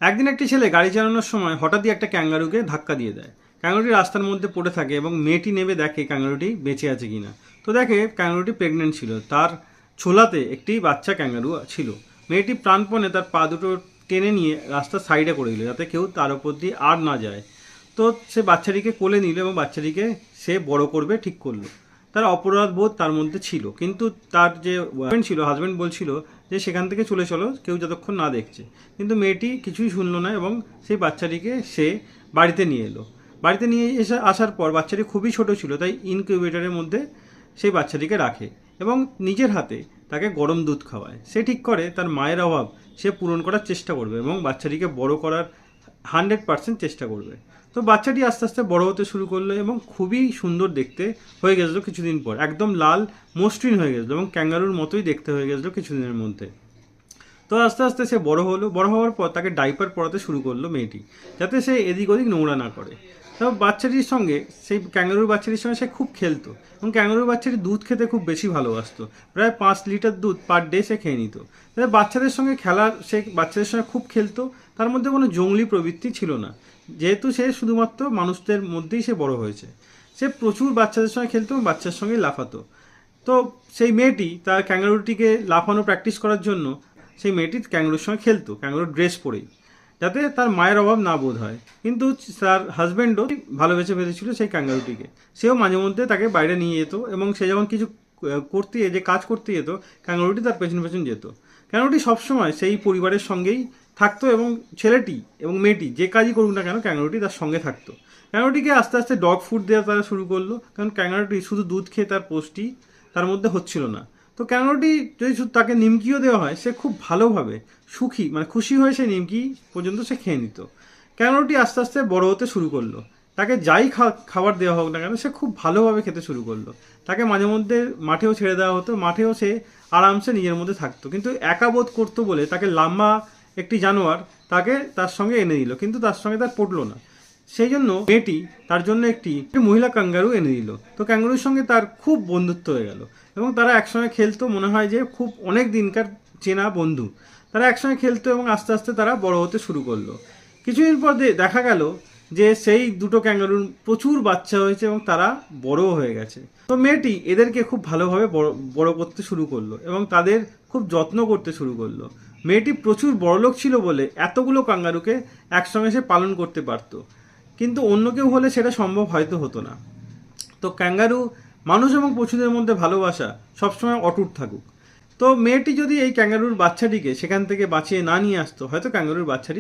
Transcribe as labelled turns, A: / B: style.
A: একদিন একটি ছেলে গাড়ি চালানোর সময় হঠাৎই একটা ক্যাঙ্গারুকে ধাক্কা দিয়ে দেয়। ক্যাঙ্গারুটি রাস্তার মধ্যে পড়ে থাকে এবং মেয়েটি নেমে দেখে ক্যাঙ্গারুটি বেঁচে আছে কিনা। তো দেখে ক্যাঙ্গারুটি প্রেগনেন্ট ছিল, তার ছোলাতে একটি বাচ্চা ক্যাঙ্গারু ছিল। মেয়েটি প্রাণপণে তার পা দুটো টেনে নিয়ে রাস্তার সাইডে করে দিল, যাতে কেউ তার উপর দিয়ে আর না যায়। তো সে বাচ্চাটিকে কোলে নিল এবং বাচ্চাটিকে সে বড় করবে ঠিক করলো। তার অপরাধ বোধ তার মধ্যে ছিল, কিন্তু তার যে হাজব্যান্ড বলছিল যে সেখান থেকে চলে চলো, কেউ যতক্ষণ না দেখছে। কিন্তু মেয়েটি কিছুই শুনলো না এবং সেই বাচ্চাটিকে সে বাড়িতে নিয়ে এলো। বাড়িতে নিয়ে আসার পর বাচ্চাটি খুবই ছোট ছিল, তাই ইনকিউবেটরের মধ্যে সেই বাচ্চাটিকে রাখে এবং নিজের হাতে তাকে গরম দুধ খাওয়ায়। সে ঠিক করে তার মায়ের অভাব সে পূরণ করার চেষ্টা করবে এবং বাচ্চাটিকে বড় করার 100% চেষ্টা করবে। তো বাচ্চাটি আস্তে আস্তে বড় হতে শুরু করলো এবং খুবই সুন্দর দেখতে হয়ে গেছিলো কিছুদিন পর, একদম লাল মসৃণ হয়ে গেছিলো এবং ক্যাঙ্গারুর মতোই দেখতে হয়ে গেছিলো কিছুদিনের মধ্যে। তো আস্তে আস্তে সে বড় হলো, বড় হওয়ার পর তাকে ডাইপার পরাতে শুরু করলো মেয়েটি, যাতে সে এদিক ওদিক নোংরা না করে। তো বাচ্চাটির সঙ্গে, সেই ক্যাঙ্গারুর বাচ্চাটির সঙ্গে সে খুব খেলতো এবং ক্যাঙ্গারুর বাচ্চাটি দুধ খেতে খুব বেশি ভালোবাসতো। প্রায় 5 লিটার দুধ পার ডে সে খেয়ে নিত। তাহলে বাচ্চাদের সঙ্গে খেলার, সে বাচ্চাদের সঙ্গে খুব খেলতো। তার মধ্যে কোনো জঙ্গলি প্রবৃত্তি ছিল না, যেহেতু সে শুধুমাত্র মানুষদের মধ্যেই সে বড় হয়েছে। সে প্রচুর বাচ্চাদের সঙ্গে খেলতো এবং বাচ্চার সঙ্গে লাফাতো। তো সেই মেয়েটি তার ক্যাঙ্গারুটিকে লাফানো প্র্যাকটিস করার জন্য সেই মেয়েটি ক্যাঙ্গারুর সঙ্গে খেলতো, ক্যাঙ্গারুর ড্রেস পরেই, যাতে তার মায়ের অভাব না বোধ হয়। কিন্তু তার হাজব্যান্ডও ভালোবেসে ফেলেছিল সেই ক্যাঙ্গারুটিকে। সেও মাঝে মধ্যে তাকে বাইরে নিয়ে যেত এবং সে যখন কিছু কাজ করতে যেত, ক্যাঙ্গারুটি তার পেছন পেছন যেত। ক্যাঙ্গারুটি সবসময় সেই পরিবারের সঙ্গেই থাকতো এবং ছেলেটি এবং মেয়েটি যে কাজই করুক না কেন, ক্যাঙ্গারুটি তার সঙ্গে থাকতো। ক্যাঙ্গারুটিকে আস্তে আস্তে ডগ ফুড দেওয়া তারা শুরু করলো, কারণ ক্যাঙ্গারুটি শুধু দুধ খেয়ে তার পুষ্টি তার মধ্যে হচ্ছিল না। তো ক্যাঙ্গারুটি যদি শুধু তাকে নিমকিও দেওয়া হয়, সে খুব ভালোভাবে খুশি হয়ে সেই নিমকি পর্যন্ত সে খেয়ে নিত। ক্যাঙ্গারুটি আস্তে আস্তে বড় হতে শুরু করলো। তাকে যাই খাবার দেওয়া হোক না কেন, সে খুব ভালোভাবে খেতে শুরু করলো। তাকে মাঝে মধ্যে মাঠেও ছেড়ে দেওয়া হতো, মাঠেও সে আরামসে নিজের মধ্যে থাকতো। কিন্তু একা বোধ করতো বলে তাকে লাম্বা একটি জানোয়ার তাকে তার সঙ্গে এনে দিল, কিন্তু তার সঙ্গে তার পটলো না। সেই জন্য মেয়েটি তার জন্য একটি মহিলা ক্যাঙ্গারু এনে দিল। তো ক্যাঙ্গারুর সঙ্গে তার খুব বন্ধুত্ব হয়ে গেল এবং তারা একসঙ্গে খেলতো, মনে হয় যে খুব অনেক দিনকার চেনা বন্ধু। তারা একসঙ্গে খেলতো এবং আস্তে আস্তে তারা বড় হতে শুরু করলো। কিছুদিন পর দেখা গেল যে সেই দুটো ক্যাঙ্গারুর প্রচুর বাচ্চা হয়েছে এবং তারা বড়ও হয়ে গেছে। তো মেয়েটি এদেরকে খুব ভালোভাবে বড় করতে শুরু করলো এবং তাদের খুব যত্ন করতে শুরু করলো। মেয়েটি প্রচুর বড়লোক ছিল বলে এতগুলো ক্যাঙ্গারুকে একসঙ্গে সে পালন করতে পারতো, কিন্তু অন্য কেউ হলে সেটা সম্ভব হয়তো হতো না। তো ক্যাঙ্গারু মানুষ এবং পশুদের মধ্যে ভালোবাসা সবসময় অটুট থাকুক। তো মেয়েটি যদি এই ক্যাঙ্গারুর বাচ্চাটিকে সেখান থেকে বাঁচিয়ে না নিয়ে আসতো, হয়তো ক্যাঙ্গারুর বাচ্চাটি